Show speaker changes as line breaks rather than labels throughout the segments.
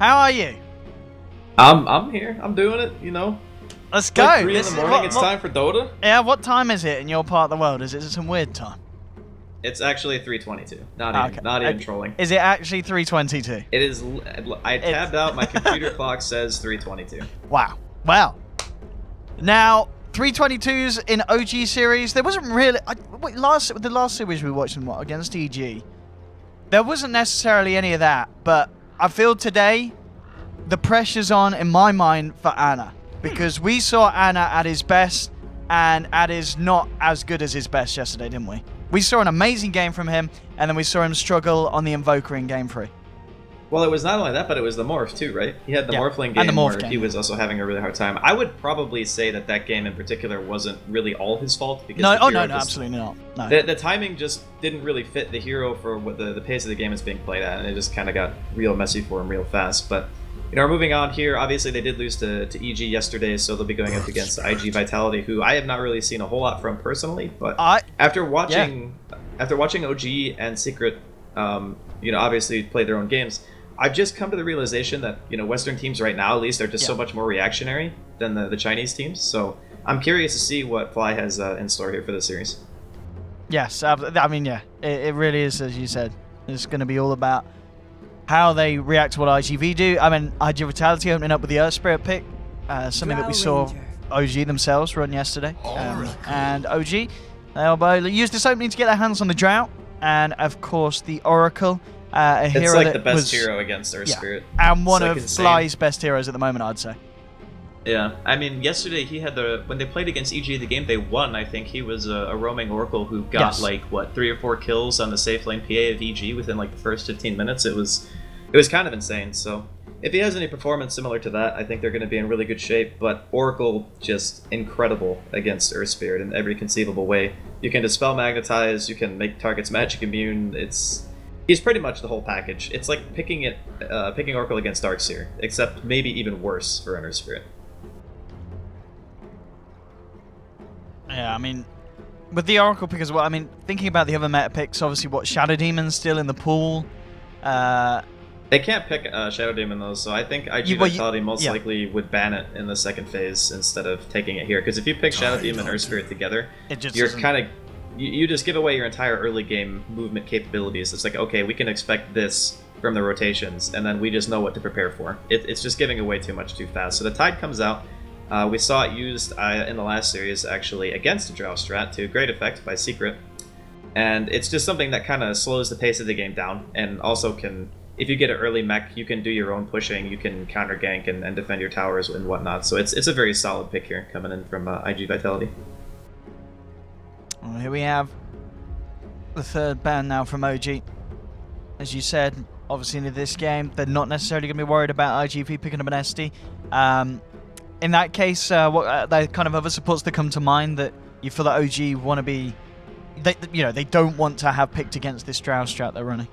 How are you?
I'm here. I'm doing it. You know.
Let's go.
Like 3 in the morning. It's time for Dota.
Yeah. What time is it in your part of the world? Is it some weird time?
It's actually 3:22. Not even trolling.
Is it actually 3:22?
It is. I tabbed out. My computer clock says 3:22.
Wow. Well. Now 3:22s in OG series. There wasn't really. The last series we watched against EG. There wasn't necessarily any of that, but I feel today the pressure's on in my mind for Ana, because we saw Ana at his best, and at his not as good as his best yesterday, didn't we? We saw an amazing game from him, and then we saw him struggle on the Invoker in Game 3.
Well, it was not only that, but it was the Morph too, right? He had the Morphling game
and the Morph
where
game.
he was also having a really hard time. I would probably say that game in particular wasn't really all his fault. Because
no, absolutely not. No.
The timing just didn't really fit the hero for what the pace of the game is being played at, and it just kind of got real messy for him real fast. But we're moving on here. Obviously, they did lose to EG yesterday, so they'll be going up against iG.Vitality, who I have not really seen a whole lot from personally. But after watching OG and Secret, obviously play their own games, I've just come to the realization that Western teams right now, at least, are just so much more reactionary than the Chinese teams. So I'm curious to see what Fly has in store here for this series.
Yes, I mean, it really is, as you said. It's going to be all about how they react to what IGV do. I mean, iG.Vitality opening up with the Earth Spirit pick, something that we saw OG themselves run yesterday. And OG, they'll use this opening to get their hands on the Drought, and of course the Oracle, a hero
it's like
that
the best
was,
hero against Earth Spirit.
And one of Fly's best heroes at the moment, I'd say.
Yeah, I mean, yesterday he had when they played against EG, the game they won, I think he was a roaming Oracle who got 3 or 4 kills on the safe lane PA of EG within the first 15 minutes. It was kind of insane. So if he has any performance similar to that, I think they're going to be in really good shape. But Oracle, just incredible against Earth Spirit in every conceivable way. You can dispel magnetize, you can make targets magic immune. He's pretty much the whole package. It's like picking Oracle against Darkseer, except maybe even worse for an Earth Spirit.
Yeah, I mean, with the Oracle pick as well, I mean, thinking about the other meta picks, obviously, Shadow Demon's still in the pool.
They can't pick Shadow Demon, though, so I think iG.Vitality most likely would ban it in the second phase instead of taking it here. Because if you pick Shadow Demon and Earth Spirit together, you're kind of... You just give away your entire early game movement capabilities. It's like, okay, we can expect this from the rotations, and then we just know what to prepare for. It's just giving away too much too fast. So the Tide comes out. We saw it used in the last series, actually, against a Drow strat to great effect by Secret. And it's just something that kind of slows the pace of the game down, and also can, if you get an early mech, you can do your own pushing, you can counter gank and defend your towers and whatnot. So it's a very solid pick here, coming in from iG.Vitality.
Well, here we have the third ban now from OG. As you said, obviously in this game, they're not necessarily going to be worried about IGV picking up an SD. In that case, what the kind of other supports that come to mind that you feel that OG want to be, they don't want to have picked against this Drow strat they're running?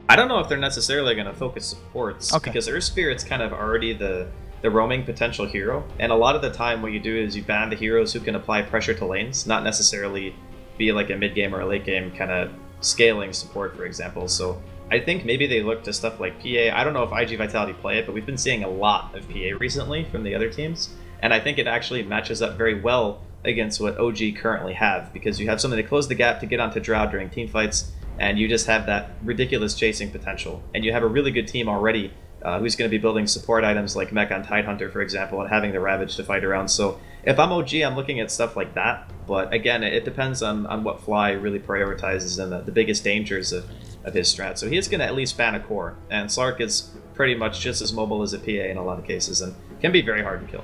I don't know if they're necessarily going to focus supports, because Earth Spirit's kind of already the roaming potential hero, and a lot of the time what you do is you ban the heroes who can apply pressure to lanes, not necessarily be like a mid-game or a late-game kind of scaling support, for example. So I think maybe they look to stuff like PA. I don't know if iG.Vitality play it, but we've been seeing a lot of PA recently from the other teams, and I think it actually matches up very well against what OG currently have, because you have something to close the gap to get onto Drow during team fights, and you just have that ridiculous chasing potential, and you have a really good team already who's going to be building support items like Mech on Tidehunter, for example, and having the Ravage to fight around. So if I'm OG, I'm looking at stuff like that. But again, it depends on what Fly really prioritizes and the biggest dangers of his strat. So he is going to at least ban a core. And Slark is pretty much just as mobile as a PA in a lot of cases and can be very hard to kill.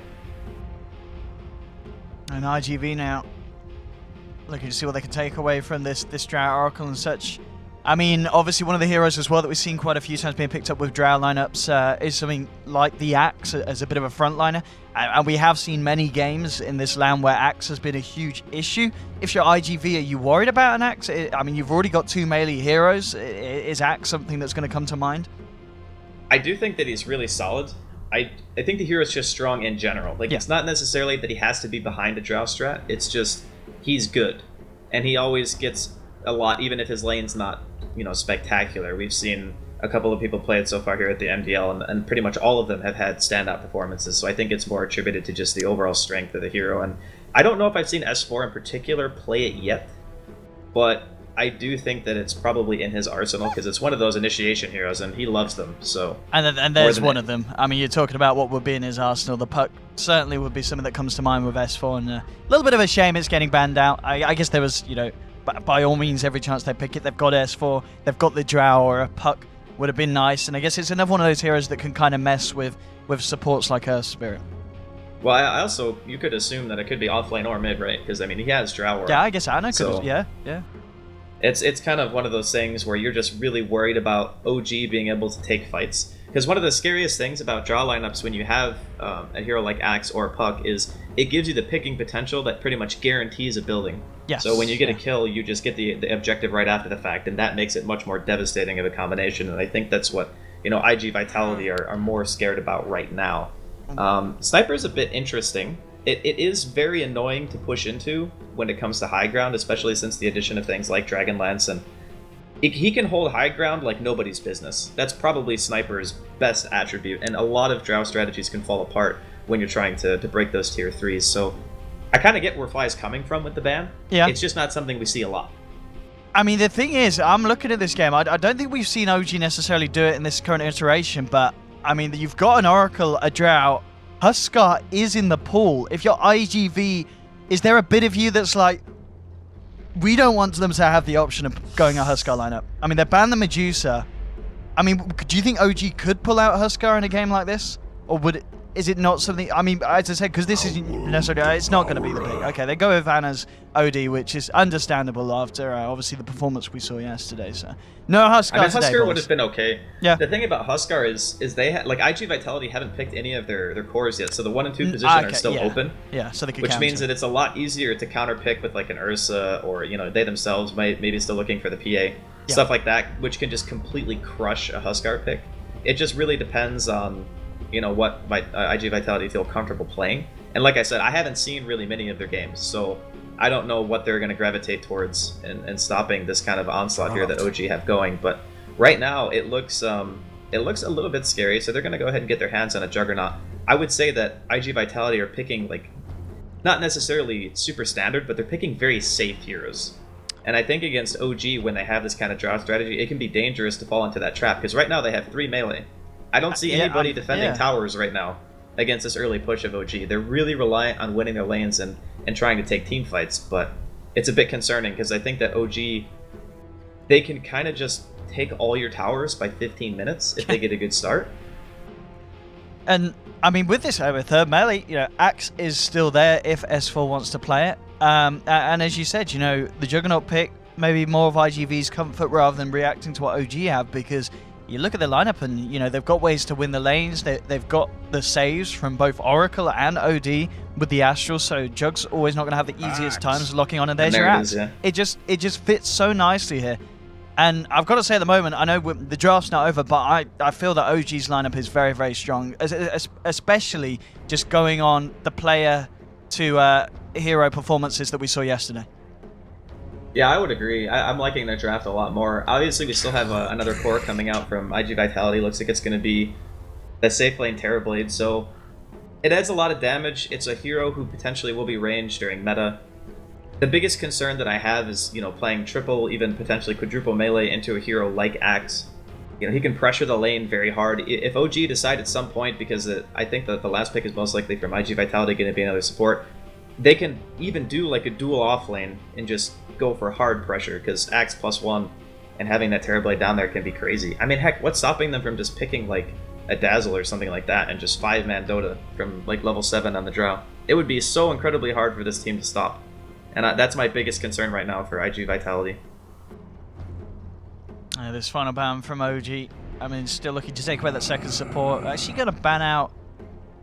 And IGV now looking to see what they can take away from this Drow Oracle and such. I mean, obviously one of the heroes as well that we've seen quite a few times being picked up with Drow lineups is something like the Axe as a bit of a frontliner. And we have seen many games in this LAN where Axe has been a huge issue. If you're IGV, are you worried about an Axe? I mean, you've already got 2 melee heroes. Is Axe something that's going to come to mind?
I do think that he's really solid. I think the hero's just strong in general. It's not necessarily that he has to be behind a Drow strat. It's just he's good. And he always gets a lot, even if his lane's not, spectacular. We've seen a couple of people play it so far here at the MDL, and pretty much all of them have had standout performances. So I think it's more attributed to just the overall strength of the hero. And I don't know if I've seen S4 in particular play it yet, but I do think that it's probably in his arsenal because it's one of those initiation heroes, and he loves them. So
and there's one of them. I mean, you're talking about what would be in his arsenal. The puck certainly would be something that comes to mind with S4, and a little bit of a shame it's getting banned out. I guess there was, you know, by all means, every chance they pick it, they've got S4, they've got the Drow, or a puck would have been nice. And I guess it's another one of those heroes that can kind of mess with supports like Earth Spirit.
Well, I also, you could assume that it could be offlane or mid, right? Because I mean, he has Drow Aura.
Yeah, I guess Anna could.
So
yeah.
It's kind of one of those things where you're just really worried about OG being able to take fights. Because one of the scariest things about draw lineups when you have a hero like Axe or Puck is it gives you the picking potential that pretty much guarantees a building.
Yes.
So when you get a kill, you just get the objective right after the fact, and that makes it much more devastating of a combination. And I think that's what, you know, iG.Vitality are more scared about right now. Sniper is a bit interesting. It is very annoying to push into when it comes to high ground, especially since the addition of things like Dragonlance, and he can hold high ground like nobody's business. That's probably Sniper's best attribute, and a lot of Drow strategies can fall apart when you're trying to break those tier 3s. So I kind of get where Fly's coming from with the ban.
Yeah.
It's just not something we see a lot.
I mean, the thing is, I'm looking at this game. I don't think we've seen OG necessarily do it in this current iteration, but I mean, you've got an Oracle, a Drow. Huskar is in the pool. If you're iG.V, is there a bit of you that's like, we don't want them to have the option of going a Huskar lineup? I mean, they banned the Medusa. I mean, do you think OG could pull out Huskar in a game like this? Or is it not something... I mean, as I said, because this isn't necessarily... It's not going to be the pick. Okay, they go with Vanna's OD, which is understandable after, obviously, the performance we saw yesterday. So no Huskar.
I mean,
today,
Huskar would have been okay.
Yeah.
The thing about Huskar is they like iG.Vitality haven't picked any of their cores yet, so the 1 and 2 position are still open.
Yeah, so they could
which means that it's a lot easier to counter pick with like an Ursa, or you know, they themselves maybe still looking for the PA, stuff like that, which can just completely crush a Huskar pick. It just really depends on, you know, what iG.Vitality feel comfortable playing. And like I said, I haven't seen really many of their games, so I don't know what they're going to gravitate towards and stopping this kind of onslaught here that OG have going. But right now, it looks a little bit scary, so they're going to go ahead and get their hands on a Juggernaut. I would say that iG.Vitality are picking, like, not necessarily super standard, but they're picking very safe heroes. And I think against OG, when they have this kind of draw strategy, it can be dangerous to fall into that trap, because right now they have 3 melee. I don't see anybody defending towers right now against this early push of OG. They're really reliant on winning their lanes and trying to take team fights, but it's a bit concerning because I think that OG, they can kind of just take all your towers by 15 minutes if they get a good start.
And I mean, with this third melee, you know, Axe is still there if S4 wants to play it. And as you said, you know, the Juggernaut pick maybe more of iG.V's comfort rather than reacting to what OG have, because you look at the lineup and, you know, they've got ways to win the lanes. They've got the saves from both Oracle and OD with the Astral, so Jug's always not going to have the easiest times locking on, and there's your Axe. It just fits so nicely here. And I've got to say at the moment, I know the draft's not over, but I feel that OG's lineup is very, very strong, especially just going on the player to hero performances that we saw yesterday.
Yeah, I would agree. I'm liking their draft a lot more. Obviously, we still have another core coming out from iG.Vitality. Looks like it's going to be the safe lane Terrorblade, so it adds a lot of damage. It's a hero who potentially will be ranged during meta. The biggest concern that I have is, you know, playing triple, even potentially quadruple melee into a hero like Axe. You know, he can pressure the lane very hard. If OG decide at some point, because I think that the last pick is most likely from iG.Vitality going to be another support, they can even do like a dual off lane and just go for hard pressure, because Axe +1 and having that Terrorblade down there can be crazy. I mean, heck, what's stopping them from just picking like a Dazzle or something like that and just 5-man Dota from like level 7 on the Drow? It would be so incredibly hard for this team to stop. And that's my biggest concern right now for iG.Vitality.
This final ban from OG. I mean, still looking to take away that second support. Actually going to ban out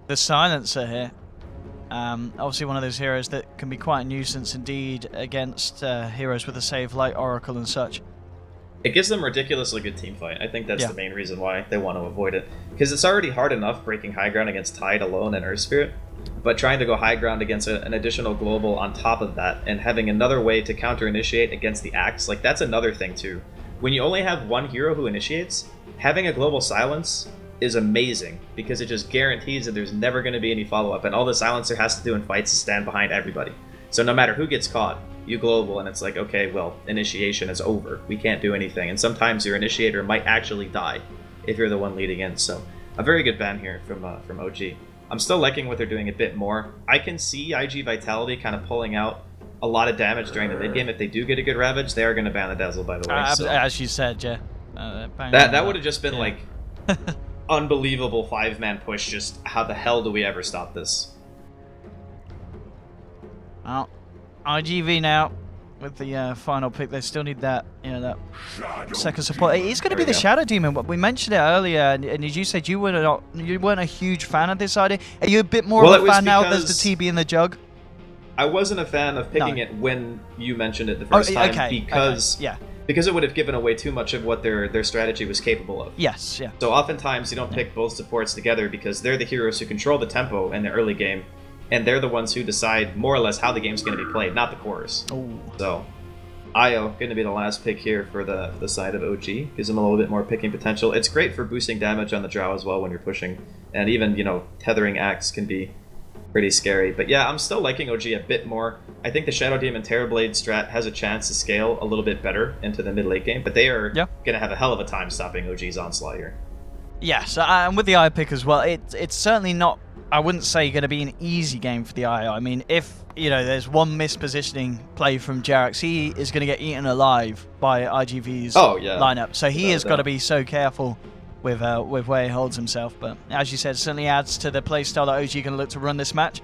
the Silencer here. Obviously one of those heroes that can be quite a nuisance indeed against heroes with a save like Oracle and such.
It gives them ridiculously good team fight. I think that's the main reason why they want to avoid it. Because it's already hard enough breaking high ground against Tide alone and Earth Spirit, but trying to go high ground against an additional global on top of that, and having another way to counter-initiate against the Axe, like that's another thing too. when you only have one hero who initiates, having a global silence is amazing because it just guarantees that there's never going to be any follow-up, and all the silencer has to do in fights is stand behind everybody. So no matter who gets caught, you global, and it's like, okay, well, initiation is over. We can't do anything. And sometimes your initiator might actually die if you're the one leading in. So a very good ban here from OG. I'm still liking what they're doing a bit more. I can see iG.Vitality kind of pulling out a lot of damage during the mid game. If they do get a good Ravage, they are going to ban the Dazzle, by the way. So
as you said, yeah.
That would have just been like unbelievable 5-man push. Just how the hell do we ever stop this?
Well, iG.V now with the final pick. They still need that, that second support. It's going to be the Shadow Demon. We mentioned it earlier, and as you said, you weren't a huge fan of this idea. Are you a bit more of a fan now? There's the TB in the jug.
I wasn't a fan of picking it when you mentioned it the first time because it would have given away too much of what their strategy was capable of.
Yes, yeah.
So oftentimes you don't pick both supports together because they're the heroes who control the tempo in the early game, and they're the ones who decide more or less how the game's going to be played, not the cores.
Ooh.
So Io going to be the last pick here for the side of OG. Gives them a little bit more picking potential. It's great for boosting damage on the Drow as well when you're pushing, and even tethering Axe can be pretty scary. But yeah, I'm still liking OG a bit more. I think the Shadow Demon Terrorblade strat has a chance to scale a little bit better into the mid-late game, but they are going to have a hell of a time stopping OG's onslaught here.
Yes, and with the Io pick as well, it's certainly not, I wouldn't say, going to be an easy game for the Io. I mean, if, there's one mispositioning play from Jerax, he is going to get eaten alive by iG.V's lineup. So he has got to be so careful with where he holds himself. But as you said, it certainly adds to the playstyle that OG are going to look to run this match.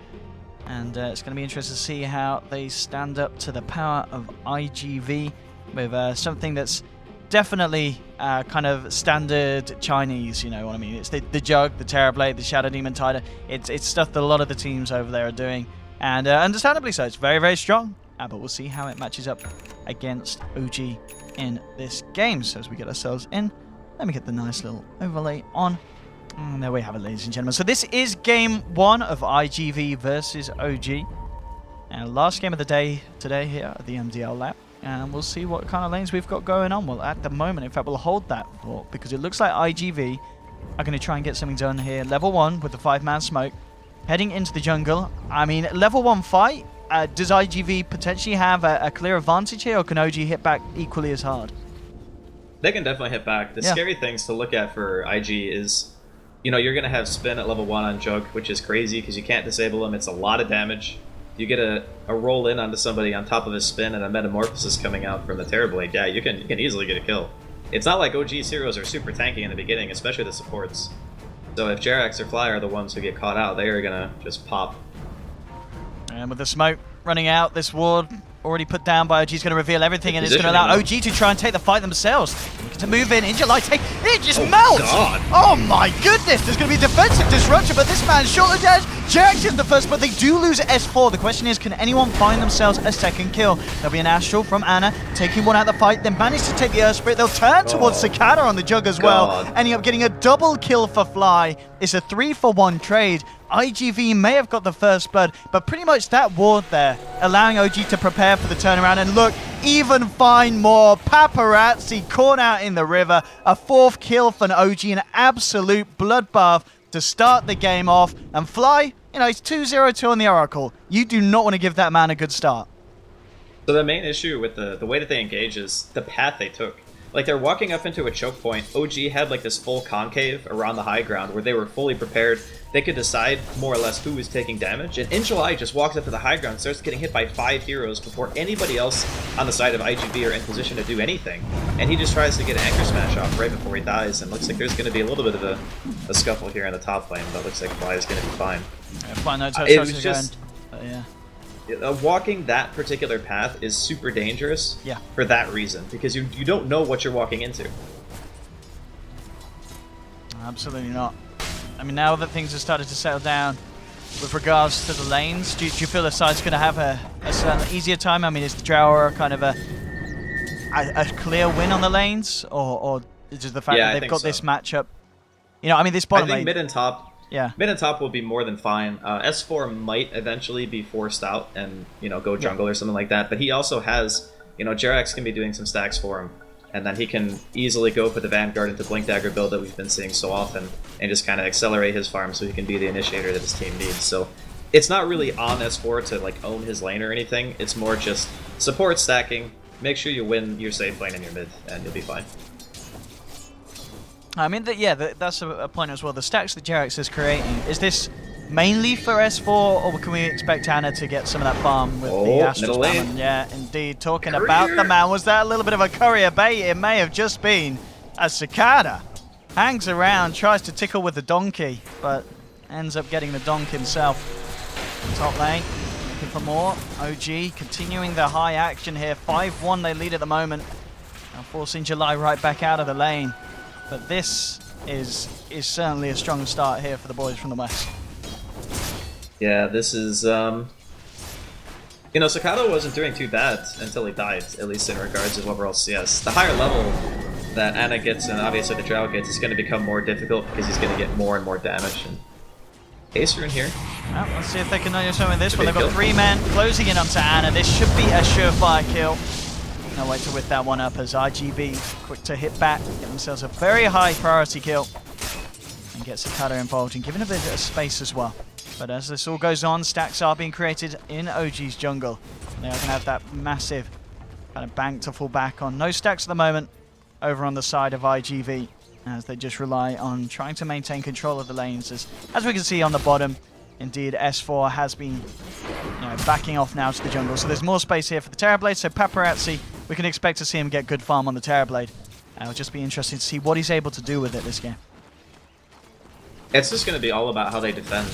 And it's going to be interesting to see how they stand up to the power of iG.V with something that's definitely kind of standard Chinese, you know what I mean? It's the Jug, the Terrorblade, the Shadow Demon Tider. It's stuff that a lot of the teams over there are doing. And understandably so, it's very, very strong. But we'll see how it matches up against OG in this game. So as we get ourselves in, let me get the nice little overlay on. And there we have it, ladies and gentlemen. So this is game 1 of iG.V versus OG. And last game of the day today here at the MDL lab. And we'll see what kind of lanes we've got going on. Well, at the moment, in fact, we'll hold that thought because it looks like iG.V are going to try and get something done here. Level 1 with the 5-man smoke. Heading into the jungle. I mean, level 1 fight. Does iG.V potentially have a clear advantage here, or can OG hit back equally as hard?
They can definitely hit back. The scary things to look at for IG is, you're going to have spin at level 1 on Jug, which is crazy because you can't disable him. It's a lot of damage. You get a roll in onto somebody on top of his spin and a metamorphosis coming out from the Terrorblade. Yeah, you can easily get a kill. It's not like OG's heroes are super tanky in the beginning, especially the supports. So if Jerax or Fly are the ones who get caught out, they are going to just pop. And
with the smoke running out, this ward already put down by OG is going to reveal everything, and it's going to allow OG to try and take the fight themselves. To move in, Injulight, it just melts!
God.
Oh my goodness, there's going to be defensive disruption, but this man's short of dash. Jerax is the first, but they do lose S4. The question is, can anyone find themselves a second kill? There'll be an Astral from Ana, taking one out of the fight, then manage to take the Earth Spirit. They'll turn towards Cicada on the Jug as well, ending up getting a double kill for Fly. It's a 3-for-1 trade. iG.V may have got the first blood, but pretty much that ward there, allowing OG to prepare for the turnaround. And look, even find more paparazzi caught out in the river. A 4th kill for an OG, an absolute bloodbath to start the game off. And Fly, he's 2-0-2 on the Oracle. You do not want to give that man a good start.
So the main issue with the way that they engage is the path they took. Like, they're walking up into a choke point. OG had like this full concave around the high ground where they were fully prepared. They could decide more or less who was taking damage. And Injulight just walks up to the high ground and starts getting hit by 5 heroes before anybody else on the side of iG.V are in position to do anything. And he just tries to get an anchor smash off right before he dies. And looks like there's going to be a little bit of a scuffle here in the top lane, but looks like Fly is going to be fine.
It was just...
walking that particular path is super dangerous for that reason, because you don't know what you're walking into.
Absolutely not. I mean, now that things have started to settle down with regards to the lanes, do you feel the side's going to have a certain easier time? I mean, is the Drower kind of a clear win on the lanes, or is it the fact that they've got this matchup? I mean, this bottom lane...
mid and top... Mid and top will be more than fine. S4 might eventually be forced out and, go jungle or something like that. But he also has, Jerax can be doing some stacks for him. and then he can easily go for the Vanguard into Blink Dagger build that we've been seeing so often, and just kind of accelerate his farm so he can be the initiator that his team needs. So it's not really on S4 to like own his lane or anything, it's more just support stacking, make sure you win your safe lane in your mid, and you'll be fine.
I mean, that's a point as well. The stacks that Jerax is creating, is this mainly for S4, or can we expect Ana to get some of that farm with the Astral Spam? Yeah, indeed. Talking about the man, was that a little bit of a courier bait? It may have just been. As Cicada hangs around, tries to tickle with the donkey, but ends up getting the donk himself. Top lane, looking for more. OG continuing the high action here. 5-1 they lead at the moment. Now forcing July right back out of the lane. But this is certainly a strong start here for the boys from the West.
Yeah, this is, you know, Cicada wasn't doing too bad until he died, at least in regards to overall CS. The higher level that Ana gets, and obviously the Drow gets, is going to become more difficult because he's going to get more and more damage. And Ace Rune here.
Well, let's see if they can know something with this one. They've got 3 men closing in onto Ana. This should be a surefire kill. No way to whip that one up as iG.V quick to hit back, get themselves a very high priority kill, and get Cicada involved and giving a bit of space as well. But as this all goes on, stacks are being created in OG's jungle. They are going to have that massive kind of bank to fall back on. No stacks at the moment over on the side of iG.V, as they just rely on trying to maintain control of the lanes. As we can see on the bottom, indeed S4 has been backing off now to the jungle. So there's more space here for the Terrorblade. So Paparazzi, we can expect to see him get good farm on the Terrorblade. It'll just be interesting to see what he's able to do with it this game.
It's just going to be all about how they defend.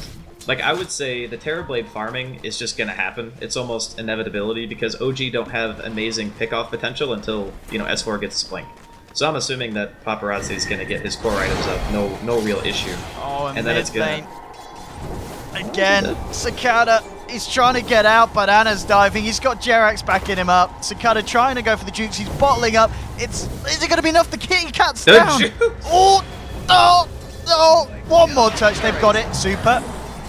Like, I would say the Terrorblade farming is just going to happen. It's almost inevitability because OG don't have amazing pick-off potential until, you know, S4 gets his Blink. So I'm assuming that Paparazzi is going to get his core items up, no real issue.
Oh,
and then it's going
to... Again, Cicada, he's trying to get out, but Ana's diving. He's got Jerax backing him up. Cicada trying to go for the jukes. He's bottling up. Is it going to be enough to kill Cats down? Oh, oh, oh. One more touch. They've got it. Super.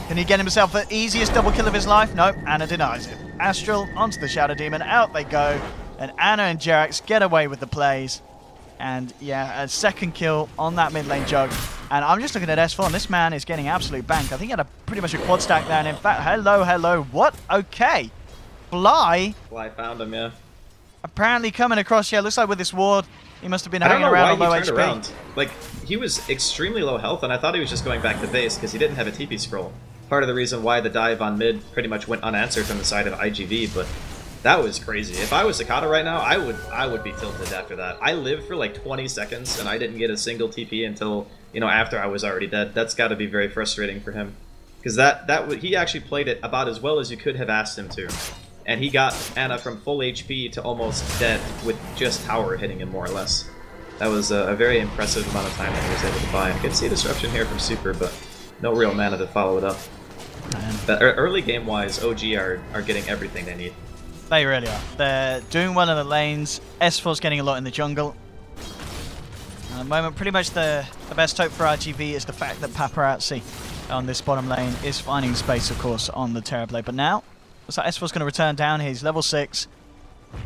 Can he get himself the easiest double kill of his life? No, Ana denies it. Astral onto the Shadow Demon. Out they go. And Ana and Jerax get away with the plays. And yeah, a second kill on that mid lane jug. And I'm just looking at S4, and this man is getting absolute bank. I think he had pretty much a quad stack there. And in fact, hello. What? Okay. Fly
found him, yeah.
Apparently coming across, yeah, looks like with this ward, he must have been hanging around on low HP.
Around. Like, he was extremely low health, and I thought he was just going back to base because he didn't have a TP scroll. Part of the reason why the dive on mid pretty much went unanswered from the side of iG.V, but that was crazy. If I was Cicada right now, I would be tilted after that. I lived for like 20 seconds, and I didn't get a single TP until, you know, after I was already dead. That's got to be very frustrating for him. Because he actually played it about as well as you could have asked him to. And he got Ana from full HP to almost dead with just tower hitting him, more or less. That was a very impressive amount of time that he was able to buy. I could see disruption here from Super, but no real mana to follow it up. But early game-wise, OG are getting everything they need.
They really are. They're doing well in the lanes. S4's getting a lot in the jungle. At the moment, pretty much the best hope for iG.V is the fact that Paparazzi on this bottom lane is finding space, of course, on the Terrorblade. But now, looks like S4's going to return down here. He's level 6.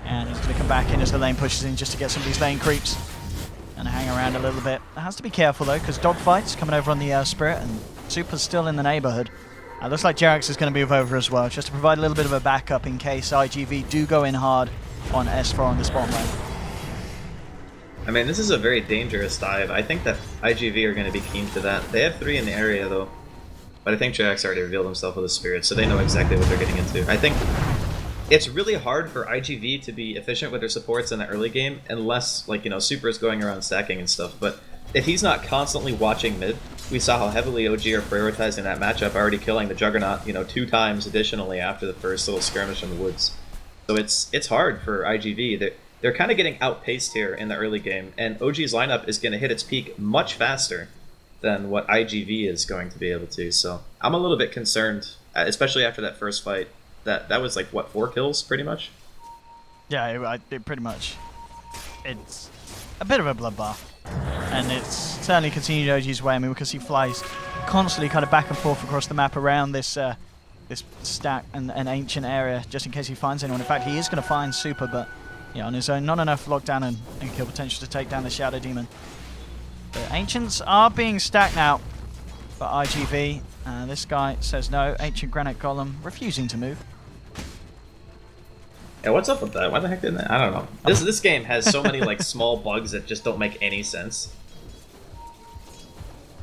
And he's going to come back in as the lane pushes in just to get some of these lane creeps. And hang around a little bit. It has to be careful, though, because Dogfight's coming over on the Spirit, and Super's still in the neighborhood. Looks like Jerax is going to move over as well, just to provide a little bit of a backup in case iG.V do go in hard on S4 on this bottom lane.
I mean, this is a very dangerous dive. I think that iG.V are going to be keen to that. They have 3 in the area, though. But I think Jerax already revealed himself with a Spirit, so they know exactly what they're getting into. I think it's really hard for iG.V to be efficient with their supports in the early game, unless, like, you know, Super is going around stacking and stuff. But if he's not constantly watching mid, we saw how heavily OG are prioritizing that matchup, already killing the Juggernaut, you know, 2 times additionally after the first little skirmish in the woods. So it's hard for iG.V. They're kind of getting outpaced here in the early game, and OG's lineup is going to hit its peak much faster than what iG.V is going to be able to. So I'm a little bit concerned, especially after that first fight. That was like, what, 4 kills pretty much?
Yeah, it pretty much. It's a bit of a bloodbath. And it's certainly continued OG's way. I mean, because he flies constantly kind of back and forth across the map around this this stack and an ancient area, just in case he finds anyone. In fact, he is going to find Super, but Yeah, on his own, not enough lockdown and kill potential to take down the Shadow Demon. The Ancients are being stacked now by iG.V. This guy says no. Ancient Granite Golem refusing to move.
Yeah, what's up with that? Why the heck didn't I don't know. This game has so many like small bugs that just don't make any sense.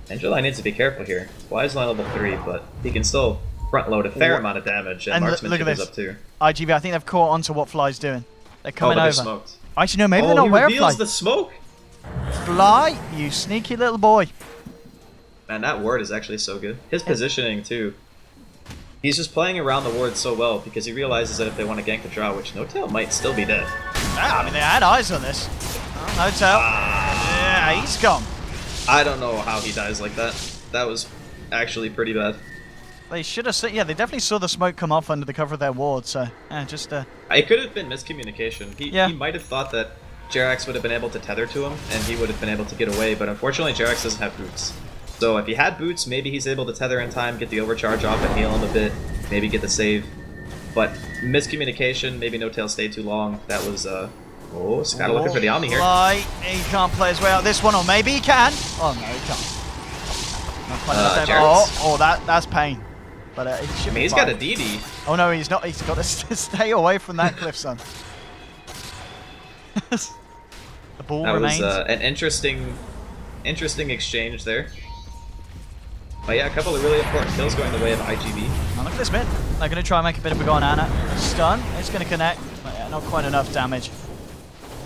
Angeli needs to be careful here. Fly's line level 3, but he can still front load a fair amount of damage, and marksmanship is up too.
iG.V, I think they've caught onto what Fly's doing. They're coming over.
Smoked.
Actually, no, maybe they're not aware of Fly.
The smoke.
Fly, you sneaky little boy.
Man, that ward is actually so good. His positioning too. He's just playing around the ward so well because he realizes that if they want to gank the draw, which No-Tail might still be dead.
Yeah, I mean, they had eyes on this. Oh, No-Tail. Yeah, he's gone.
I don't know how he dies like that. That was actually pretty bad.
They should have seen, yeah, they definitely saw the smoke come off under the cover of their ward, so, just,
It could have been miscommunication. He might have thought that Jerax would have been able to tether to him, and he would have been able to get away, but unfortunately Jerax doesn't have boots. So if he had boots, maybe he's able to tether in time, get the overcharge off and heal him a bit, maybe get the save. But miscommunication, maybe No-Tail stayed too long. That was, oh, Skyler looking for the Omni here.
He can't play his way out this one, or maybe he can. Oh, no, he can't. That's pain. But it should be
he's
fine.
got a DD.
Oh no, he's not. He's got to stay away from that cliff, son. The ball remains.
That was an interesting exchange there. But yeah, a couple of really important kills going the way of iG.V.
Now look at this mid. They're going to try and make a bit of a go on Ana. Stun. It's going to connect. But yeah, not quite enough damage.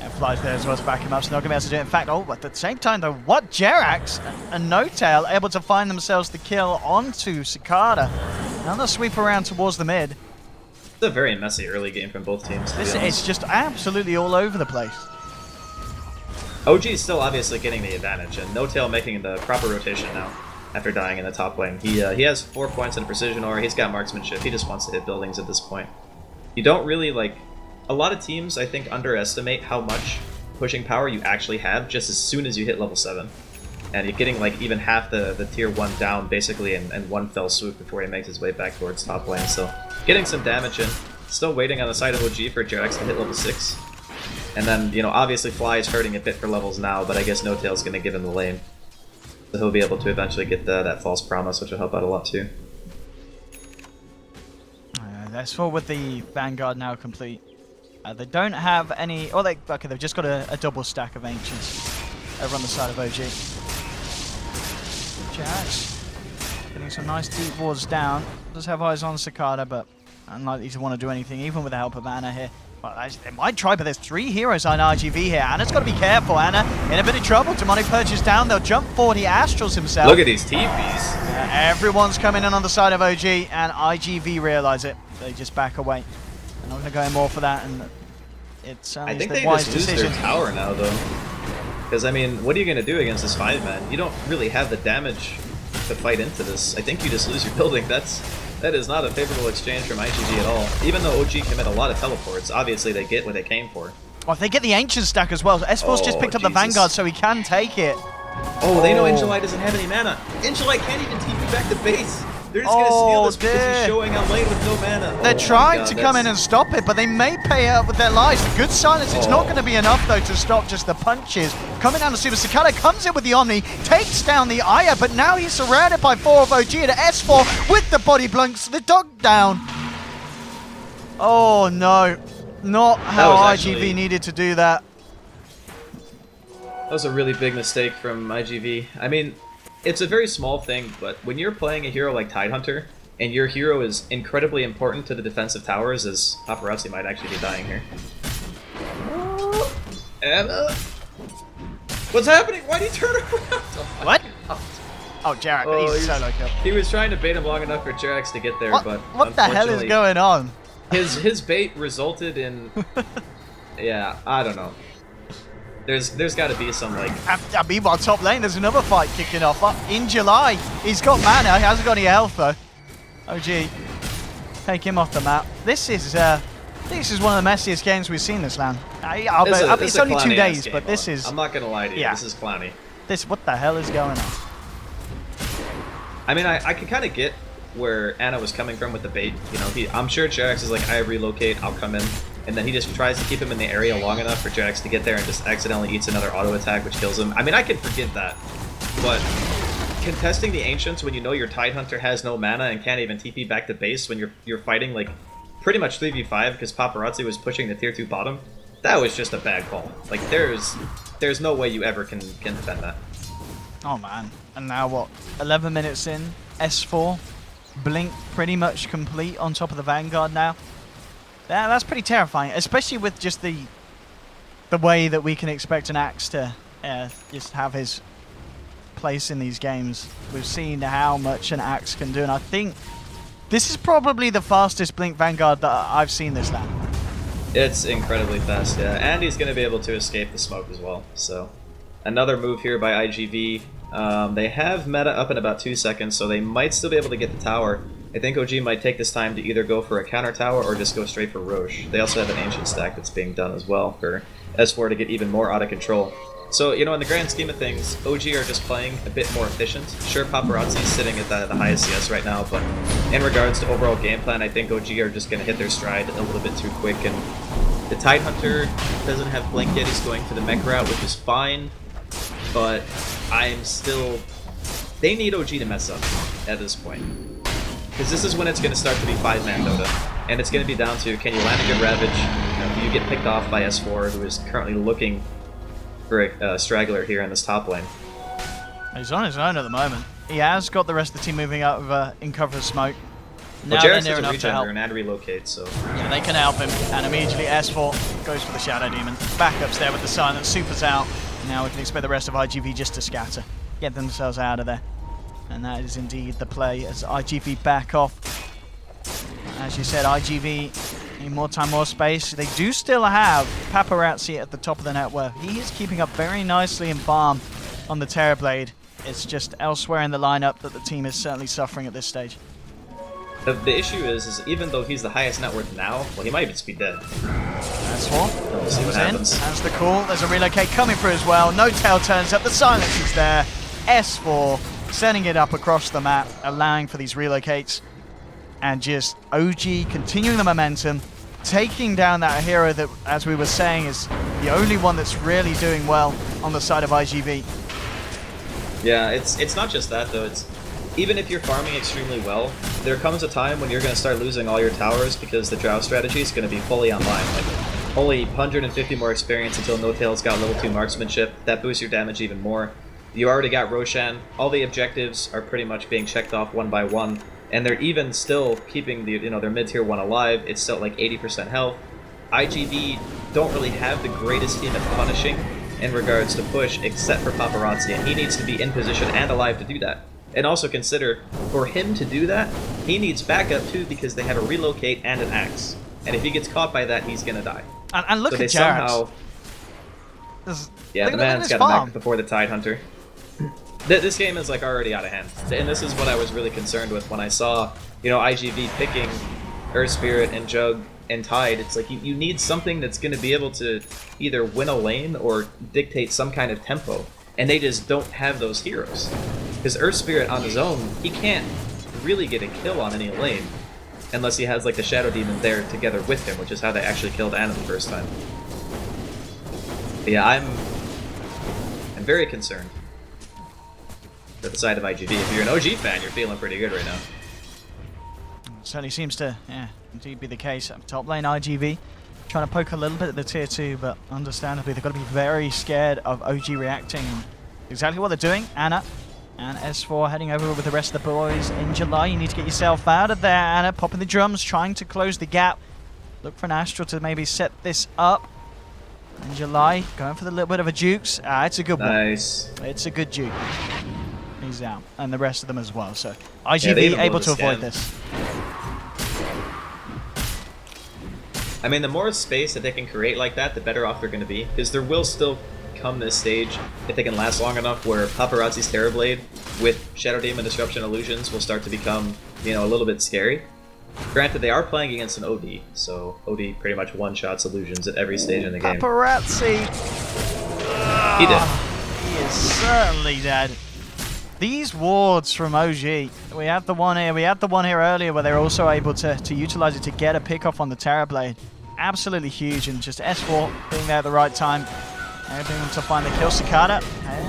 And Fly's there as well to back him up, so they're not going to be able to do it. In fact, at the same time though, what Jerax and No-Tail able to find themselves the kill onto Cicada. Now they'll sweep around towards the mid.
It's a very messy early game from both teams.
It's just absolutely all over the place.
OG is still obviously getting the advantage, and No-Tail making the proper rotation now after dying in the top lane. He has 4 points in precision aura. He's got marksmanship. He just wants to hit buildings at this point. You don't really like. A lot of teams, I think, underestimate how much pushing power you actually have just as soon as you hit level 7. And you're getting like even half the tier 1 down basically in one fell swoop before he makes his way back towards top lane. So getting some damage in. Still waiting on the side of OG for Jerax to hit level 6. And then, you know, obviously Fly is hurting a bit for levels now, but I guess No-Tail's going to give him the lane. So he'll be able to eventually get that false promise, which will help out a lot too.
That's all with the Vanguard now complete. They don't have any... Oh, okay, they've just got a double stack of Ancients over on the side of OG. Jerax getting some nice deep wards down. Does have eyes on Cicada, but unlikely to want to do anything, even with the help of Ana here. Well, they might try, but there's 3 heroes on iG.V here. Ana's got to be careful. Ana in a bit of trouble. Demonic Purchase down. They'll jump 40 Astrals himself.
Look at these TPs.
Everyone's coming in on the side of OG, and iG.V realize it. They just back away. They're not going to go in more for that, and it's
I think
the
they
wise
just lose
decision.
their tower now, though. Because, I mean, what are you going to do against this 5-man? You don't really have the damage to fight into this. I think you just lose your building. That is not a favorable exchange from iG.V at all. Even though OG commit a lot of teleports, obviously they get what they came for.
Well, they get the Ancient stack as well. S4's just picked up the Vanguard, so he can take it.
Oh, they know Angeli doesn't have any mana. Angeli can't even TP back to base. They're just going to steal this because he's showing on lane with no mana.
They're trying to come in and stop it, but they may pay out with their lives. The good silence, it's not going to be enough, though, to stop just the punches. Coming down to Super Cicada, comes in with the Omni, takes down the Aya, but now he's surrounded by 4 of OG and S4 with the body blunks, the dog down. Oh, no. Not how iG.V needed to do that.
That was a really big mistake from iG.V. I mean, it's a very small thing, but when you're playing a hero like Tidehunter, and your hero is incredibly important to the defensive towers, as Paparazzi might actually be dying here. Anna? What's happening? Why'd he turn around? Oh
what? Oh, Jerax, he's solo kill.
He was trying to bait him long enough for Jerax to get there, but
what the hell is going on?
His bait resulted in... yeah, I don't know. There's got to be some, like...
Meanwhile, top lane, there's another fight kicking off. In July, he's got mana. He hasn't got any health, though. OG, take him off the map. This is one of the messiest games we've seen this LAN. It's only 2 days, but this is...
I'm not going to lie to you. Yeah. This is clowny.
What the hell is going on?
I mean, I can kind of get where Ana was coming from with the bait. You know, I'm sure Jerax is like, I relocate, I'll come in and then he just tries to keep him in the area long enough for Jax to get there and just accidentally eats another auto attack, which kills him. I mean, I can forgive that, but contesting the Ancients when you know your Tidehunter has no mana and can't even TP back to base when you're fighting like pretty much 3v5 because Paparazzi was pushing the tier 2 bottom, that was just a bad call. Like, there's no way you ever can defend that.
Oh man, and now what? 11 minutes in, S4, Blink pretty much complete on top of the Vanguard now. That's pretty terrifying, especially with just the way that we can expect an Axe to just have his place in these games. We've seen how much an Axe can do, and I think this is probably the fastest Blink Vanguard that I've seen this lap.
It's incredibly fast, yeah, and he's going to be able to escape the smoke as well, so... Another move here by iG.V. They have meta up in about 2 seconds, so they might still be able to get the tower. I think OG might take this time to either go for a counter tower or just go straight for Roche. They also have an Ancient stack that's being done as well for S4 to get even more out of control. So, you know, in the grand scheme of things, OG are just playing a bit more efficient. Sure, Paparazzi's sitting at the highest CS right now, but in regards to overall game plan, I think OG are just going to hit their stride a little bit too quick. And the Tidehunter doesn't have Blink yet, he's going to the mech route, which is fine. But I'm still... They need OG to mess up at this point. Because this is when it's going to start to be 5-man Dota. And it's going to be down to, can you land a good Ravage? You know, do you get picked off by S4, who is currently looking for a straggler here in this top lane?
He's on his own at the moment. He has got the rest of the team moving out in cover of smoke.
Well,
Now
Jax
they're
has
near
a
enough to help.
regen and relocate, so...
Yeah, they can help him. And immediately S4 goes for the Shadow Demon. Backups there with the Silence. Supers out. Now we can expect the rest of iG.V just to scatter. Get themselves out of there. And that is indeed the play as iG.V back off. As you said, iG.V need more time, more space. They do still have Paparazzi at the top of the network. He is keeping up very nicely in farm on the Terrorblade. It's just elsewhere in the lineup that the team is certainly suffering at this stage.
The issue is even though he's the highest net worth now, well, he might just be dead.
That's one.
We'll see what happens.
That's the call. There's a relocate coming through as well. No tail turns up. The Silence is there. S4 sending it up across the map, allowing for these relocates. And just OG continuing the momentum, taking down that hero that, as we were saying, is the only one that's really doing well on the side of iG.V.
Yeah, it's not just that, though. It's even if you're farming extremely well, there comes a time when you're going to start losing all your towers because the Drow strategy is going to be fully online. Like, only 150 more experience until No-Tail's got level 2 marksmanship. That boosts your damage even more. You already got Roshan. All the objectives are pretty much being checked off one by one, and they're even still keeping their mid-tier 1 alive. It's still like 80% health. iG.V don't really have the greatest team at punishing in regards to push, except for Paparazzi, and he needs to be in position and alive to do that. And also consider, for him to do that, he needs backup too because they have a relocate and an axe. And if he gets caught by that, he's gonna die.
And look
so
at Jared.
Yeah, the man's got a mech before the Tidehunter. This game is like already out of hand. And this is what I was really concerned with when I saw, iG.V picking Earth Spirit and Jug and Tide. It's like you need something that's gonna be able to either win a lane or dictate some kind of tempo. And they just don't have those heroes. Because Earth Spirit on his own, he can't really get a kill on any lane unless he has like the Shadow Demon there together with him, which is how they actually killed Ana the first time. But yeah, I'm very concerned for the side of iG.V. If you're an OG fan, you're feeling pretty good right now.
It certainly seems to, indeed be the case. Top lane iG.V trying to poke a little bit at the tier 2, but understandably they've got to be very scared of OG reacting. Exactly what they're doing. Ana and S4 heading over with the rest of the boys in July. You need to get yourself out of there, Ana. Popping the drums, trying to close the gap. Look for an Astral to maybe set this up. In July, going for the little bit of a jukes. It's a good one.
Nice.
It's a good juke. He's out. And the rest of them as well. So iG.V able to avoid this.
I mean, the more space that they can create like that, the better off they're going to be. Because there will still come this stage, if they can last long enough, where Paparazzi's Terrorblade with Shadow Demon Disruption Illusions will start to become, a little bit scary. Granted, they are playing against an OD, so OD pretty much one-shots Illusions at every stage in the game.
Paparazzi!
He did.
He is certainly dead. These wards from OG, we had the one here earlier where they were also able to utilize it to get a pick off on the Terrorblade. absolutely huge, and just S4 being there at the right time. Able to find the kill. Cicada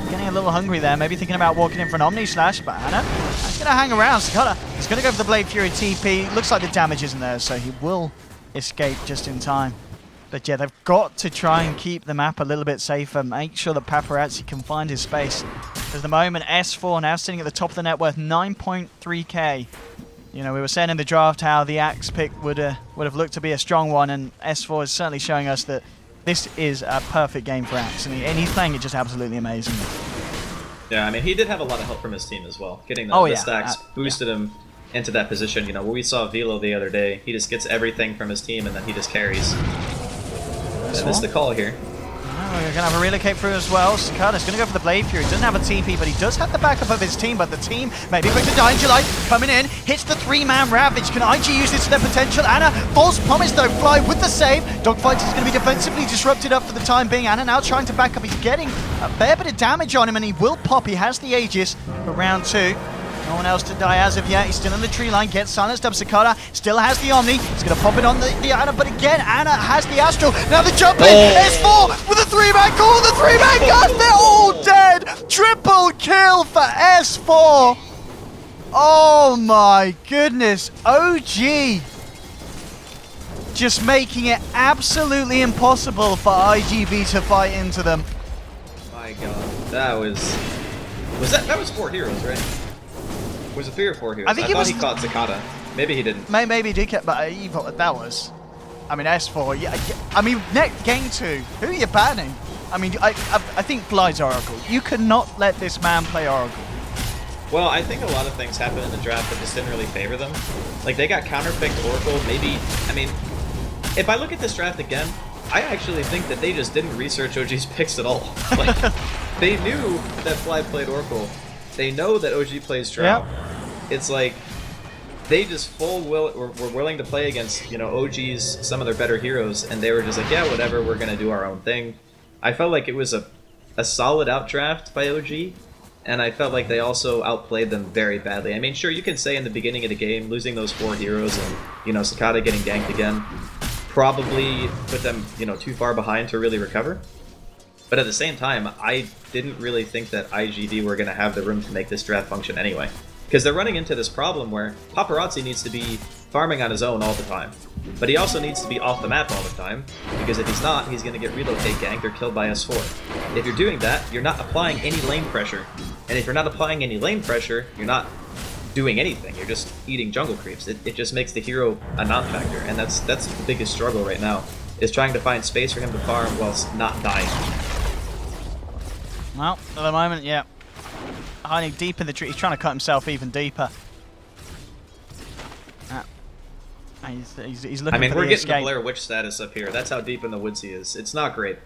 getting a little hungry there, maybe thinking about walking in for an Omni Slash, but Ana is going to hang around. Cicada is going to go for the Blade Fury TP. Looks like the damage isn't there, so he will escape just in time. But yeah, they've got to try and keep the map a little bit safer, make sure that Paparazzi can find his space. At the moment, S4 now sitting at the top of the net worth 9.3k. You know, we were saying in the draft how the Axe pick would have looked to be a strong one, and S4 is certainly showing us that this is a perfect game for Axe, and he's playing it just absolutely amazing.
Yeah, I mean, he did have a lot of help from his team as well. Getting the stacks boosted him into that position. You know, when we saw Velo the other day, he just gets everything from his team, and then he just carries. And that's the call here.
We're going to have a relocate through as well. Cicada's going to go for the Blade Fury. Doesn't have a TP, but he does have the backup of his team. But the team may be quick to die. July coming in, hits the 3-man Ravage. Can IG use this to their potential? Ana, false promise though. Fly with the save. Dogfight is going to be defensively disrupted up for the time being. Ana now trying to back up. He's getting a fair bit of damage on him, and he will pop. He has the Aegis for round 2. No one else to die as of yet. He's still in the tree line. Gets silenced up. Cicada still has the Omni. He's going to pop it on the Ana, but again, Ana has the Astral. Now the jump in. S4 with a 3-man call. The 3-man gun. They're all dead. Triple kill for S4. Oh my goodness. OG just making it absolutely impossible for iG.V to fight into them.
My God, that was 4 heroes, right? Was it 3 or 4 heroes? I thought he caught Cicada. Maybe he didn't.
Maybe he did get, but that was. I mean, S4. Yeah. I mean, game 2. Who are you banning? I mean, I think Fly's Oracle. You cannot let this man play Oracle.
Well, I think a lot of things happened in the draft that just didn't really favor them. Like, they got counterpicked Oracle. Maybe. I mean, if I look at this draft again, I actually think that they just didn't research OG's picks at all. Like, they knew that Fly played Oracle. They know that OG plays Drow. Yep. It's like they just were willing to play against, you know, OG's some of their better heroes, and they were just like, yeah, whatever, we're gonna do our own thing. I felt like it was a solid outdraft by OG, and I felt like they also outplayed them very badly. I mean, sure, you can say in the beginning of the game, losing those 4 heroes and, you know, Cicada getting ganked again probably put them, you know, too far behind to really recover. But at the same time, I didn't really think that iG.V were going to have the room to make this draft function anyway. Because they're running into this problem where Paparazzi needs to be farming on his own all the time. But he also needs to be off the map all the time, because if he's not, he's going to get relocate ganked or killed by S4. If you're doing that, you're not applying any lane pressure. And if you're not applying any lane pressure, you're not doing anything. You're just eating jungle creeps. It just makes the hero a non-factor, and that's the biggest struggle right now, is trying to find space for him to farm whilst not dying.
Well, at the moment, yeah. Hiding deep in the tree. He's trying to cut himself even deeper. He's looking.
I mean,
for
we're
the
getting
escape.
the Blair Witch status up here. That's how deep in the woods he is. It's not great.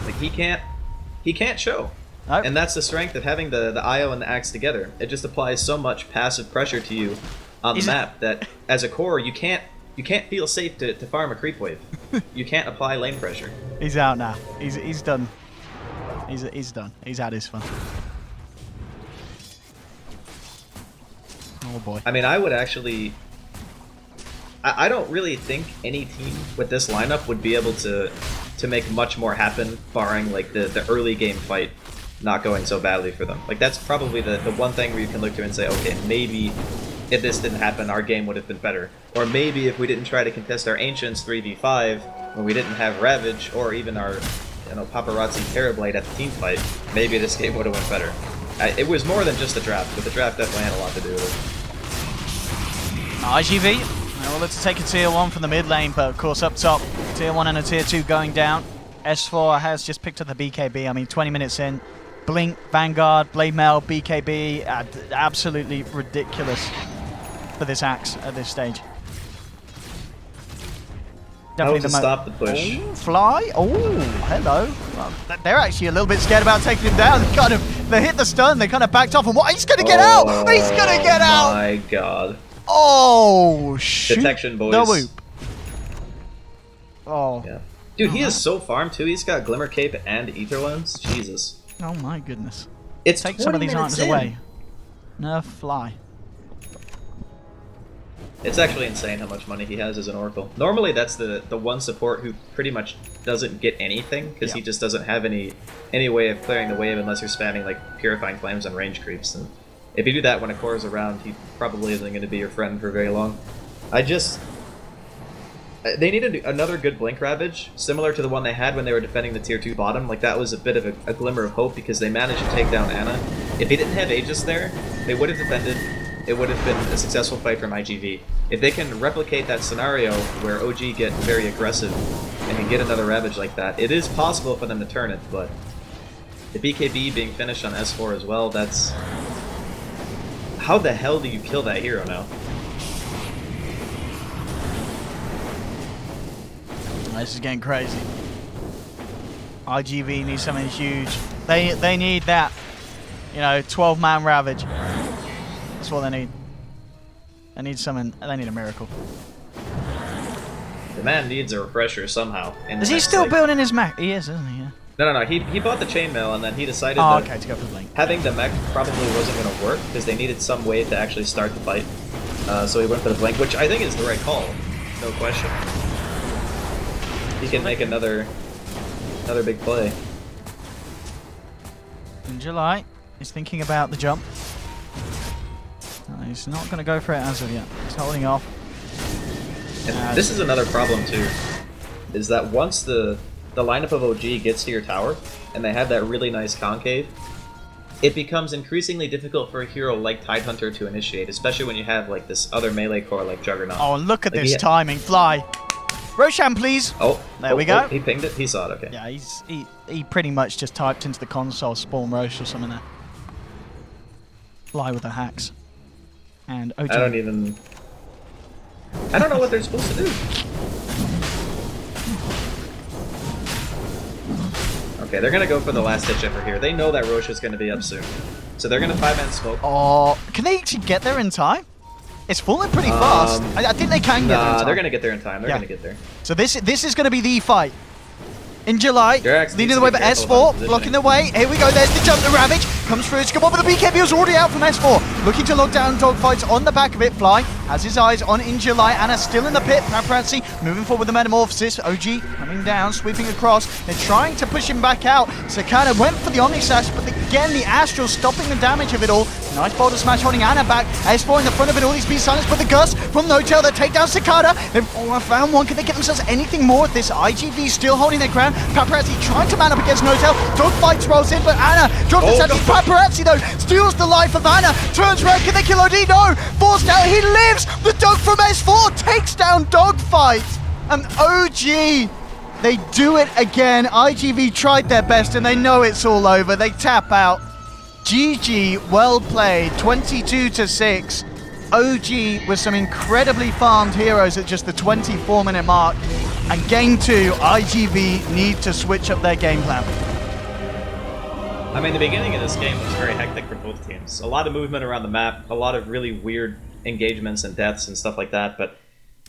Like, he can't show. Nope. And that's the strength of having the IO and the Axe together. It just applies so much passive pressure to you on the map that as a core you can't feel safe to farm a creep wave. You can't apply lane pressure.
He's out now. He's done. He's done. He's had his fun. Oh boy.
I mean, I would actually. I don't really think any team with this lineup would be able to make much more happen, barring like the early game fight not going so badly for them. Like, that's probably the one thing where you can look to and say, okay, maybe if this didn't happen, our game would have been better. Or maybe if we didn't try to contest our Ancients 3v5, when we didn't have Ravage, or even our, you know, Paparazzi Terrorblade at the team fight, maybe this game would have went better. It was more than just the draft, but the draft definitely had a lot to do with it.
iG.V, well, let's take a tier 1 from the mid lane, but of course up top, tier 1 and a tier 2 going down. S4 has just picked up the BKB. I mean, 20 minutes in. Blink, Vanguard, Blade Mail, BKB, absolutely ridiculous for this Axe at this stage.
Definitely to stop the push.
Oh, Fly. Oh, hello. Well, they're actually a little bit scared about taking him down. They hit the stun. They kind of backed off. And what? He's going to get out. He's going to get out.
Oh my God.
Oh, shoot.
Detection, boys.
The whoop. Oh.
Yeah. Dude, he is so farmed too. He's got Glimmer Cape and Ether Lens. Jesus.
Oh my goodness.
Take
some of these items away. Nerf Fly.
It's actually insane how much money he has as an Oracle. Normally that's the one support who pretty much doesn't get anything, because he just doesn't have any way of clearing the wave unless you're spamming like Purifying Flames on range creeps. And if you do that when a core is around, he probably isn't going to be your friend for very long. They needed another good Blink Ravage, similar to the one they had when they were defending the tier 2 bottom. Like, that was a bit of a glimmer of hope, because they managed to take down Ana. If they didn't have Aegis there, they would have defended. It would have been a successful fight from iG.V. If they can replicate that scenario where OG get very aggressive and can get another Ravage like that, it is possible for them to turn it, but the BKB being finished on S4 as well, that's... How the hell do you kill that hero now?
This is getting crazy. iG.V needs something huge. They need that, you know, 12-man Ravage. That's what they need. They need something. They need a miracle.
The man needs a refresher somehow.
Is he still building his mech? He is, isn't he? Yeah.
No. He bought the chainmail and then he decided
that to go for Blink.
Having the mech probably wasn't going to work because they needed some way to actually start the fight. So he went for the Blink, which I think is the right call. No question. He can make another big play.
In July, he's thinking about the jump. He's not going to go for it as of yet. He's holding off.
And this is another problem too, is that once the lineup of OG gets to your tower, and they have that really nice concave, it becomes increasingly difficult for a hero like Tidehunter to initiate, especially when you have like this other melee core like Juggernaut.
Oh, look at this timing. Fly. Roshan, please.
Oh,
there we go.
Oh, he pinged it. He saw it. Okay.
Yeah, he pretty much just typed into the console spawn Rosh or something there. Fly with the hacks. And OG.
I don't know what they're supposed to do. Okay, they're gonna go for the last ditch effort here. They know that Rosh is gonna be up soon, so they're gonna 5-man smoke.
Oh, can they actually get there in time? It's falling pretty fast. I think they can get there in time.
They're gonna get there in time. They're gonna get there.
So this is gonna be the fight. In July, leading the way by S4, blocking the way. Here we go, there's the jump, the Ravage comes through, it's come up, but the BKB was already out from S4. Looking to lock down dogfights on the back of it. Fly has his eyes on In July. Ana still in the pit. Paparazzi moving forward with the Metamorphosis. OG coming down, sweeping across. They're trying to push him back out. Sakata went for the Omnisash, but again, the Astral stopping the damage of it all. Nice boulder smash holding Ana back. S4 in the front of it all. He's been silenced, but the Gust from No-Tail, they take down Sakata. They've found one. Can they get themselves anything more of this? iG.V still holding their ground. Paparazzi trying to man up against No-Tail. Dogfights rolls in, but Ana drops the Sandy. Paparazzi, though, steals the life of Ana. Turns red. Can they kill OD? No. Forced out. He lives. The dog from S4 takes down Dogfight. And OG, they do it again. iG.V tried their best, and they know it's all over. They tap out. GG, well played. 22-6. OG with some incredibly farmed heroes at just the 24-minute mark. And game 2, iG.V need to switch up their game plan.
I mean, the beginning of this game was very hectic for both teams. A lot of movement around the map, a lot of really weird engagements and deaths and stuff like that. But,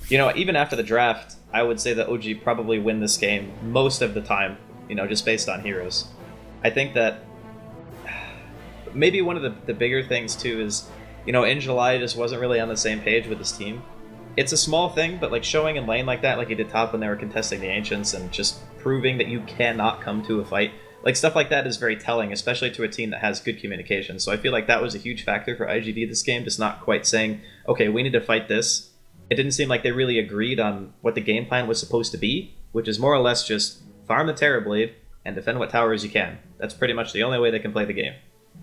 you know, even after the draft, I would say that OG probably win this game most of the time, you know, just based on heroes. I think that maybe one of the bigger things, too, is, you know, In July just wasn't really on the same page with his team. It's a small thing, but like showing in lane like that, like he did top when they were contesting the Ancients and just proving that you cannot come to a fight, like stuff like that is very telling, especially to a team that has good communication. So I feel like that was a huge factor for iG.V this game, just not quite saying, okay, we need to fight this. It didn't seem like they really agreed on what the game plan was supposed to be, which is more or less just farm the Terrorblade and defend what towers you can. That's pretty much the only way they can play the game.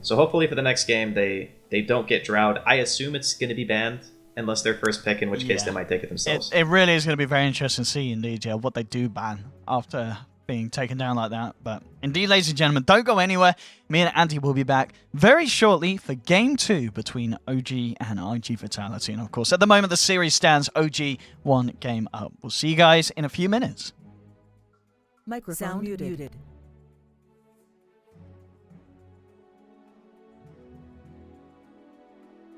So hopefully for the next game, they don't get Drowned. I assume it's going to be banned, unless their first pick, in which case they might take it themselves.
It really is going to be very interesting to see, indeed, what they do ban after being taken down like that. But indeed, ladies and gentlemen, don't go anywhere. Me and Andy will be back very shortly for Game 2 between OG and iG.Vitality. And of course, at the moment, the series stands OG 1 game up. We'll see you guys in a few minutes.
Microphone muted.